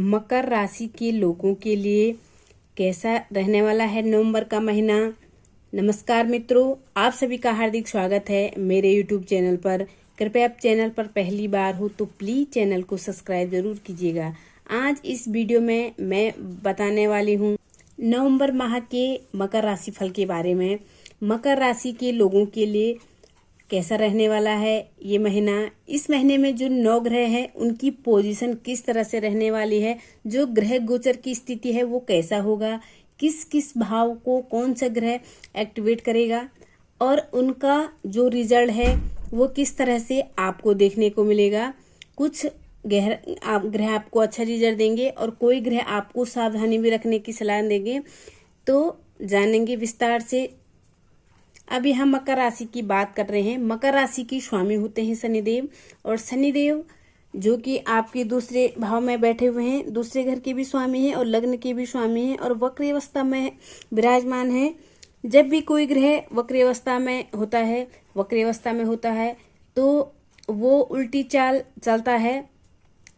मकर राशि के लोगों के लिए कैसा रहने वाला है नवंबर का महीना। नमस्कार मित्रों, आप सभी का हार्दिक स्वागत है मेरे YouTube चैनल पर। कृपया आप चैनल पर पहली बार हो तो प्लीज चैनल को सब्सक्राइब जरूर कीजिएगा। आज इस वीडियो में मैं बताने वाली हूँ नवंबर माह के मकर राशि फल के बारे में। मकर राशि के लोगों के लिए कैसा रहने वाला है ये महीना। इस महीने में जो 9 ग्रह हैं उनकी पोजीशन किस तरह से रहने वाली है, जो ग्रह गोचर की स्थिति है वो कैसा होगा, किस किस भाव को कौन सा ग्रह एक्टिवेट करेगा और उनका जो रिजल्ट है वो किस तरह से आपको देखने को मिलेगा। कुछ ग्रह आपको अच्छा रिजल्ट देंगे और कोई ग्रह आपको सावधानी भी रखने की सलाह देंगे, तो जानेंगे विस्तार से। अभी हम मकर राशि की बात कर रहे हैं। मकर राशि की स्वामी होते हैं शनिदेव, और शनिदेव जो कि आपके दूसरे भाव में बैठे हुए हैं, दूसरे घर के भी स्वामी हैं और लग्न के भी स्वामी हैं और वक्र अवस्था में विराजमान है। जब भी कोई ग्रह वक्र अवस्था में होता है तो वो उल्टी चाल चलता है,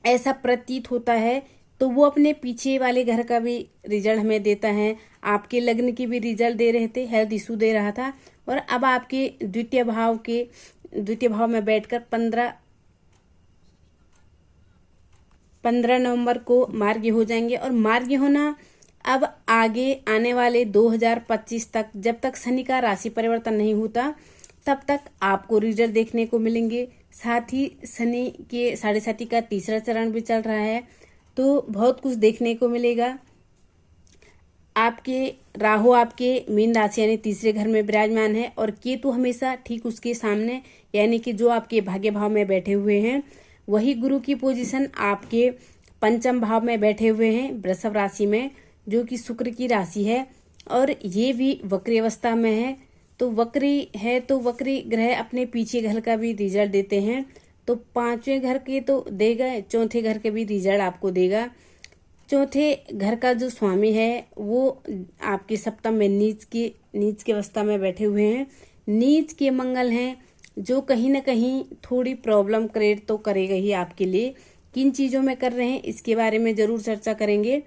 ऐसा प्रतीत होता है। तो वो अपने पीछे वाले घर का भी रिजल्ट हमें देता है। आपके लग्न की भी रिजल्ट दे रहे थे, हेल्थ इशू दे रहा था, और अब आपके द्वितीय भाव में बैठकर 15 नवंबर को मार्गी हो जाएंगे। और मार्गी होना अब आगे आने वाले 2025 तक, जब तक शनि का राशि परिवर्तन नहीं होता तब तक आपको रिजल्ट देखने को मिलेंगे। साथ ही शनि के 7.5 का तीसरा चरण भी चल रहा है, तो बहुत कुछ देखने को मिलेगा। आपके राहु आपके मीन राशि यानी तीसरे घर में विराजमान है और केतु हमेशा ठीक उसके सामने यानी कि जो आपके भाग्य भाव में बैठे हुए हैं। वही गुरु की पोजीशन आपके पंचम भाव में बैठे हुए हैं वृषभ राशि में, जो कि शुक्र की राशि है और ये भी वक्री अवस्था में है। तो वक्री ग्रह अपने पीछे घर का भी रिजल्ट देते हैं, तो 5वें घर के तो देगा, चौथे घर के भी रिजल्ट आपको देगा। चौथे घर का जो स्वामी है वो आपके सप्तम में नीच की अवस्था में बैठे हुए हैं। नीच के मंगल हैं, जो कहीं ना कहीं थोड़ी प्रॉब्लम क्रिएट तो करेगा ही आपके लिए। किन चीजों में कर रहे हैं इसके बारे में जरूर चर्चा करेंगे।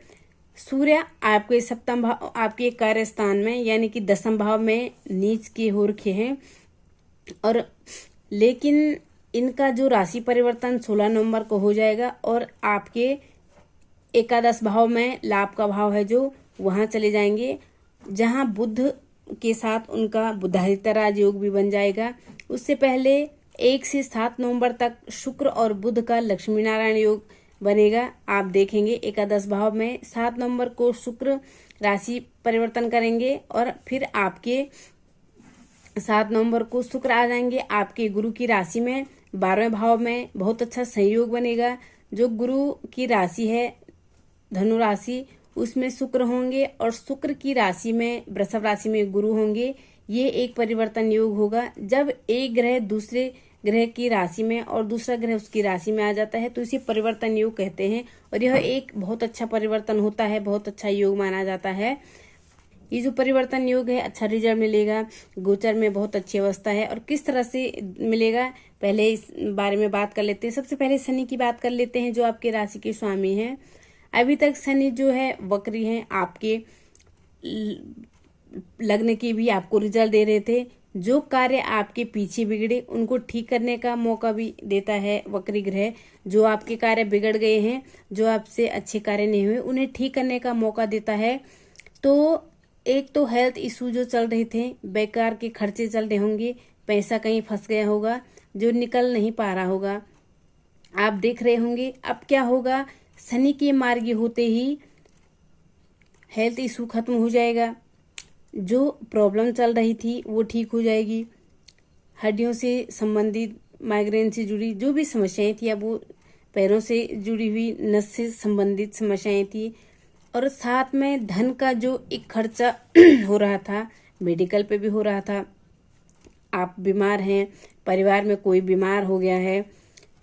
सूर्य आपके सप्तम भाव आपके कार्य स्थान में यानी कि 10वें भाव में नीच के हो रखे हैं, और लेकिन इनका जो राशि परिवर्तन 16 नवंबर को हो जाएगा और आपके एकादश भाव में लाभ का भाव है जो वहां चले जाएंगे, जहां बुध के साथ उनका बुधादित्य राजयोग भी बन जाएगा। उससे पहले 1 से 7 नवंबर तक शुक्र और बुध का लक्ष्मी नारायण योग बनेगा। आप देखेंगे एकादश भाव में 7 नवंबर को शुक्र राशि परिवर्तन करेंगे और फिर आपके 7 नवंबर को शुक्र आ जाएंगे आपके गुरु की राशि में 12वें भाव में। बहुत अच्छा संयोग बनेगा। जो गुरु की राशि है धनु राशि, उसमें शुक्र होंगे और शुक्र की राशि में वृषभ राशि में गुरु होंगे। ये एक परिवर्तन योग होगा। जब एक ग्रह दूसरे ग्रह की राशि में और दूसरा ग्रह उसकी राशि में आ जाता है तो इसे परिवर्तन योग कहते हैं, और यह एक बहुत अच्छा परिवर्तन होता है, बहुत अच्छा योग माना जाता है। ये जो परिवर्तन योग है अच्छा रिजल्ट मिलेगा। गोचर में बहुत अच्छी अवस्था है, और किस तरह से मिलेगा पहले इस बारे में बात कर लेते हैं। सबसे पहले शनि की बात कर लेते हैं, जो आपके राशि के स्वामी हैं। अभी तक शनि जो है वक्री हैं, आपके लग्न के भी आपको रिजल्ट दे रहे थे। जो कार्य आपके पीछे बिगड़े उनको ठीक करने का मौका भी देता है वक्री ग्रह। जो आपके कार्य बिगड़ गए हैं, जो आपसे अच्छे कार्य नहीं हुए, उन्हें ठीक करने का मौका देता है। तो एक तो हेल्थ इशू जो चल रहे थे, बेकार के खर्चे चल रहे होंगे, पैसा कहीं फंस गया होगा जो निकल नहीं पा रहा होगा, आप देख रहे होंगे। अब क्या होगा, शनि के मार्गी होते ही हेल्थ इशू खत्म हो जाएगा। जो प्रॉब्लम चल रही थी वो ठीक हो जाएगी। हड्डियों से संबंधित, माइग्रेन से जुड़ी जो भी समस्याएं थी, अब वो पैरों से जुड़ी हुई नस से संबंधित समस्याएं थी, और साथ में धन का जो एक खर्चा हो रहा था, मेडिकल पे भी हो रहा था। आप बीमार हैं, परिवार में कोई बीमार हो गया है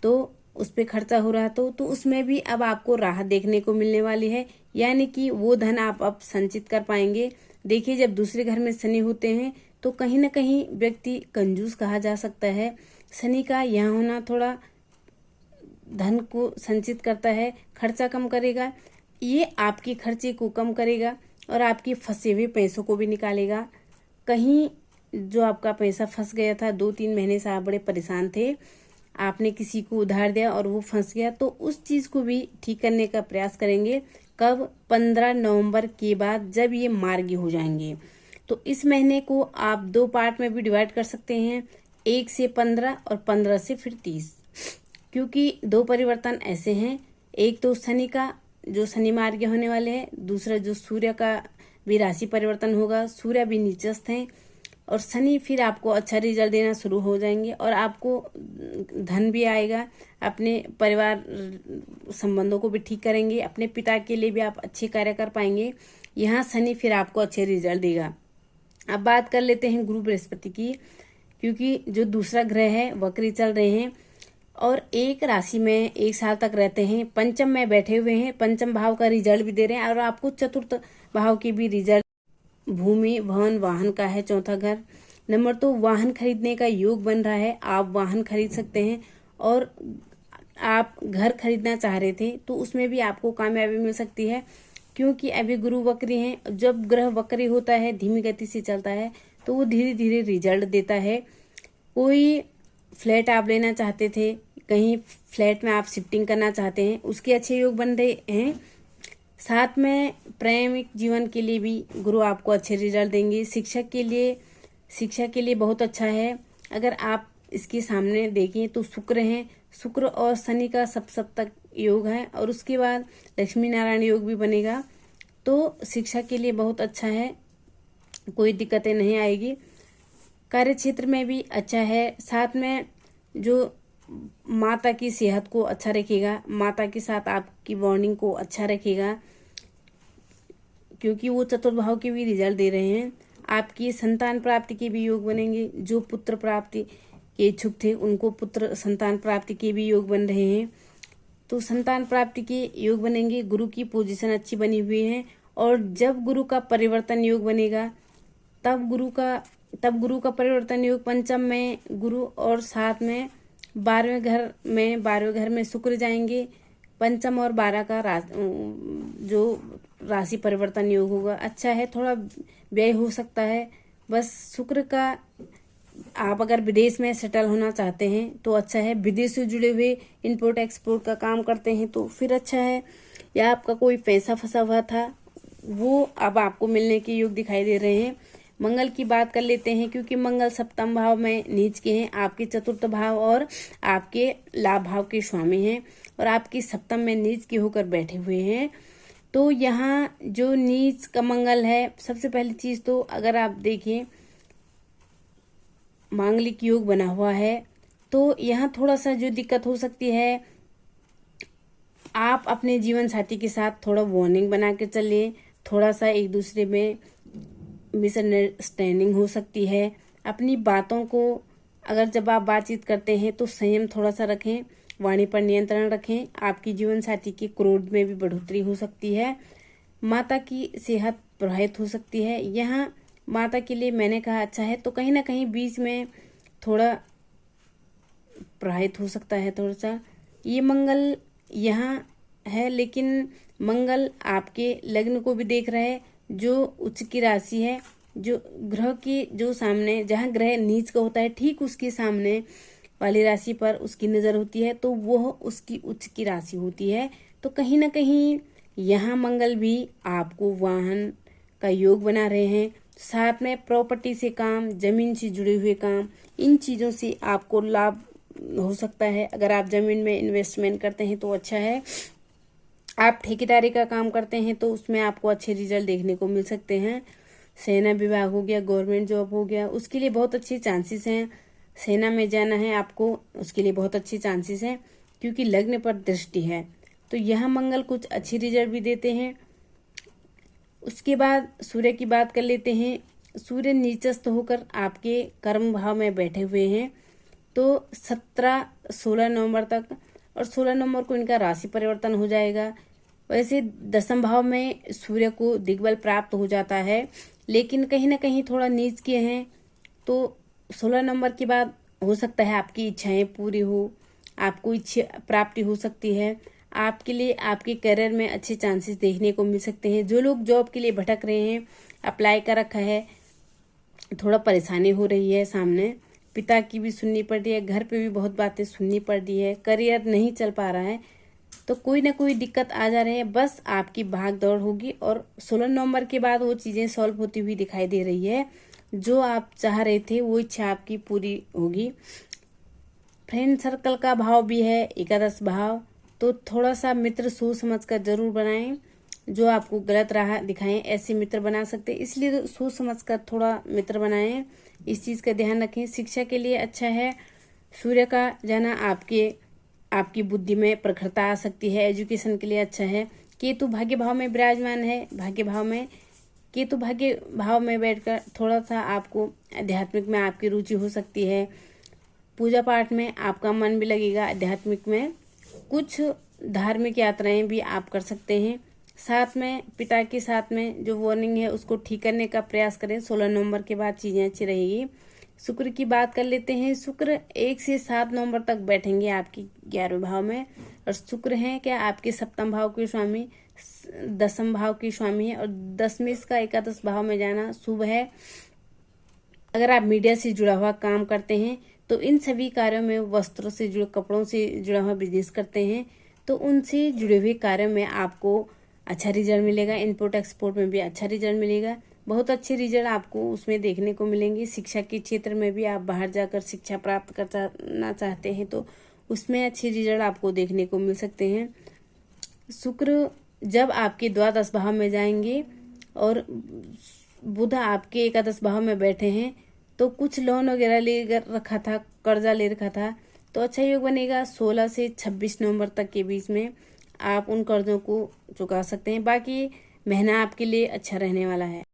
तो उस पे खर्चा हो रहा तो उसमें भी अब आपको राहत देखने को मिलने वाली है, यानी कि वो धन आप अब संचित कर पाएंगे। देखिए, जब दूसरे घर में शनि होते हैं तो कहीं ना कहीं व्यक्ति कंजूस कहा जा सकता है। शनि का यहाँ होना थोड़ा धन को संचित करता है, खर्चा कम करेगा। ये आपके खर्चे को कम करेगा और आपके फंसे हुए पैसों को भी निकालेगा। कहीं जो आपका पैसा फंस गया था, 2-3 महीने से आप बड़े परेशान थे, आपने किसी को उधार दिया और वो फंस गया, तो उस चीज़ को भी ठीक करने का प्रयास करेंगे। कब? 15 नवंबर के बाद, जब ये मार्गी हो जाएंगे। तो इस महीने को आप 2 पार्ट में भी डिवाइड कर सकते हैं, 1 से 15 और 15 से फिर 30, क्योंकि 2 परिवर्तन ऐसे हैं। एक तो शनि का, जो शनि मार्गी होने वाले हैं, दूसरा जो सूर्य का भी राशि परिवर्तन होगा। सूर्य भी नीचस्थ हैं और शनि फिर आपको अच्छा रिजल्ट देना शुरू हो जाएंगे और आपको धन भी आएगा। अपने परिवार संबंधों को भी ठीक करेंगे, अपने पिता के लिए भी आप अच्छे कार्य कर पाएंगे। यहाँ शनि फिर आपको अच्छे रिजल्ट देगा। अब बात कर लेते हैं गुरु बृहस्पति की, क्योंकि जो दूसरा ग्रह है वक्री चल रहे हैं और एक राशि में 1 साल तक रहते हैं, पंचम में बैठे हुए हैं, पंचम भाव का रिजल्ट भी दे रहे हैं और आपको चतुर्थ भाव की भी रिजल्ट, भूमि भवन वाहन का है चौथा घर। नंबर 2, वाहन खरीदने का योग बन रहा है, आप वाहन खरीद सकते हैं। और आप घर खरीदना चाह रहे थे तो उसमें भी आपको कामयाबी मिल सकती है, क्योंकि अभी गुरु वक्री हैं। जब ग्रह वक्री होता है, धीमी गति से चलता है, तो वो धीरे धीरे रिजल्ट देता है। कोई फ्लैट आप लेना चाहते थे, कहीं फ्लैट में आप शिफ्टिंग करना चाहते हैं, उसके अच्छे योग बन रहे हैं। साथ में प्रेमिक जीवन के लिए भी गुरु आपको अच्छे रिजल्ट देंगे। शिक्षा के लिए बहुत अच्छा है। अगर आप इसके सामने देखें तो शुक्र हैं, शुक्र और शनि का सप्तक योग है और उसके बाद लक्ष्मी नारायण योग भी बनेगा, तो शिक्षा के लिए बहुत अच्छा है, कोई दिक्कतें नहीं आएगी। कार्य क्षेत्र में भी अच्छा है। साथ में जो माता की सेहत को अच्छा रखेगा, माता के साथ आपकी बॉन्डिंग को अच्छा रखेगा, क्योंकि वो चतुर्भाव के भी रिजल्ट दे रहे हैं। आपकी संतान प्राप्ति के भी योग बनेंगे। जो पुत्र प्राप्ति के इच्छुक थे उनको पुत्र संतान प्राप्ति के भी योग बन रहे हैं, तो संतान प्राप्ति के योग बनेंगे। गुरु की पोजीशन अच्छी बनी हुई है और जब गुरु का परिवर्तन योग बनेगा तब गुरु का परिवर्तन योग पंचम में गुरु और साथ में 12वें घर में शुक्र जाएंगे। पंचम और 12 का जो राशि परिवर्तन योग होगा अच्छा है। थोड़ा व्यय हो सकता है, बस शुक्र का। आप अगर विदेश में सेटल होना चाहते हैं तो अच्छा है। विदेश से जुड़े हुए इंपोर्ट एक्सपोर्ट का काम करते हैं तो फिर अच्छा है। या आपका कोई पैसा फंसा हुआ था वो अब आपको मिलने के योग दिखाई दे रहे हैं। मंगल की बात कर लेते हैं, क्योंकि मंगल सप्तम भाव में नीच के हैं, आपके चतुर्थ भाव और आपके लाभ भाव के स्वामी हैं और आपकी सप्तम में नीच के होकर बैठे हुए हैं। तो यहाँ जो नीच का मंगल है, सबसे पहली चीज तो अगर आप देखें मांगलिक योग बना हुआ है, तो यहाँ थोड़ा सा जो दिक्कत हो सकती है, आप अपने जीवन साथी के साथ थोड़ा वार्निंग बना के चलिए। थोड़ा सा एक दूसरे में मिसअंडरस्टैंडिंग हो सकती है। अपनी बातों को अगर जब आप बातचीत करते हैं तो संयम थोड़ा सा रखें, वाणी पर नियंत्रण रखें। आपकी जीवन साथी के क्रोध में भी बढ़ोतरी हो सकती है। माता की सेहत प्रभावित हो सकती है। यहाँ माता के लिए मैंने कहा अच्छा है, तो कहीं ना कहीं बीच में थोड़ा प्रभावित हो सकता है थोड़ा सा। ये मंगल यहाँ है, लेकिन मंगल आपके लग्न को भी देख रहा है, जो उच्च की राशि है, जो ग्रह की जो सामने जहाँ ग्रह नीच का होता है ठीक उसके सामने वाली राशि पर उसकी नजर होती है, तो वह उसकी उच्च की राशि होती है। तो कहीं ना कहीं यहाँ मंगल भी आपको वाहन का योग बना रहे हैं। साथ में प्रॉपर्टी से काम, जमीन से जुड़े हुए काम, इन चीजों से आपको लाभ हो सकता है। अगर आप जमीन में इन्वेस्टमेंट करते हैं तो अच्छा है। आप ठेकेदारी का काम करते हैं तो उसमें आपको अच्छे रिजल्ट देखने को मिल सकते हैं। सेना विभाग हो गया, गवर्नमेंट जॉब हो गया, उसके लिए बहुत अच्छे चांसेस हैं। सेना में जाना है आपको, उसके लिए बहुत अच्छे चांसेस हैं, क्योंकि लग्न पर दृष्टि है। तो यह मंगल कुछ अच्छी रिजल्ट भी देते हैं। उसके बाद सूर्य की बात कर लेते हैं। सूर्य नीचस्थ होकर आपके कर्म भाव में बैठे हुए हैं, तो 16 नवंबर तक, और 16 नवंबर को इनका राशि परिवर्तन हो जाएगा। वैसे 10वें भाव में सूर्य को दिग्बल प्राप्त हो जाता है, लेकिन कहीं ना कहीं थोड़ा नीच के हैं, तो 16 नवंबर के बाद हो सकता है आपकी इच्छाएं पूरी हो, आपको इच्छा प्राप्ति हो सकती है। आपके लिए आपके करियर में अच्छे चांसेस देखने को मिल सकते हैं। जो लोग जॉब के लिए भटक रहे हैं, अप्लाई कर रखा है, थोड़ा परेशानी हो रही है सामने, पिता की भी सुननी पड़ रही है, घर पे भी बहुत बातें सुननी पड़ रही है, करियर नहीं चल पा रहा है, तो कोई ना कोई दिक्कत आ जा रही है। बस आपकी भाग दौड़ होगी और 16 नवंबर के बाद वो चीज़ें सॉल्व होती हुई दिखाई दे रही है। जो आप चाह रहे थे वो इच्छा आपकी पूरी होगी। फ्रेंड सर्कल का भाव भी है एकादश भाव, तो थोड़ा सा मित्र सोच समझ कर जरूर बनाएं। जो आपको गलत राह दिखाएं ऐसे मित्र बना सकते हैं, इसलिए सोच समझ कर थोड़ा मित्र बनाएं। इस चीज़ का ध्यान रखें। शिक्षा के लिए अच्छा है। सूर्य का जाना आपकी बुद्धि में प्रखरता आ सकती है। एजुकेशन के लिए अच्छा है। केतु भाग्य भाव में विराजमान है। भाग्य भाव में केतु भाग्य भाव में बैठकर थोड़ा सा आपको आध्यात्मिक में आपकी रुचि हो सकती है। पूजा पाठ में आपका मन भी लगेगा। आध्यात्मिक में कुछ धार्मिक यात्राएं भी आप कर सकते हैं। साथ में पिता के साथ में जो वार्निंग है उसको ठीक करने का प्रयास करें। 16 नवंबर के बाद चीज़ें अच्छी रहेगी। शुक्र की बात कर लेते हैं। शुक्र 1 से 7 नवंबर तक बैठेंगे आपकी 11वें भाव में, और शुक्र हैं क्या आपके सप्तम भाव के स्वामी, 10वें भाव के स्वामी है, और 10वें का एकादश भाव में जाना शुभ है। अगर आप मीडिया से जुड़ा हुआ काम करते हैं तो इन सभी कार्यों में, वस्त्रों से जुड़े, कपड़ों से जुड़ा हुआ बिजनेस करते हैं तो उनसे जुड़े हुए कार्यों में आपको अच्छा रिजल्ट मिलेगा। इम्पोर्ट एक्सपोर्ट में भी अच्छा रिजल्ट मिलेगा। बहुत अच्छे रिजल्ट आपको उसमें देखने को मिलेंगे। शिक्षा के क्षेत्र में भी आप बाहर जाकर शिक्षा प्राप्त करना चाहते हैं तो उसमें अच्छे रिजल्ट आपको देखने को मिल सकते हैं। शुक्र जब आपके द्वादश भाव में जाएंगे और बुध आपके एकादश भाव में बैठे हैं तो कुछ लोन वगैरह ले रखा था, कर्जा ले रखा था, तो अच्छा योग बनेगा। 16 से 26 नवंबर तक के बीच में आप उन कर्जों को चुका सकते हैं। बाकी महीना आपके लिए अच्छा रहने वाला है।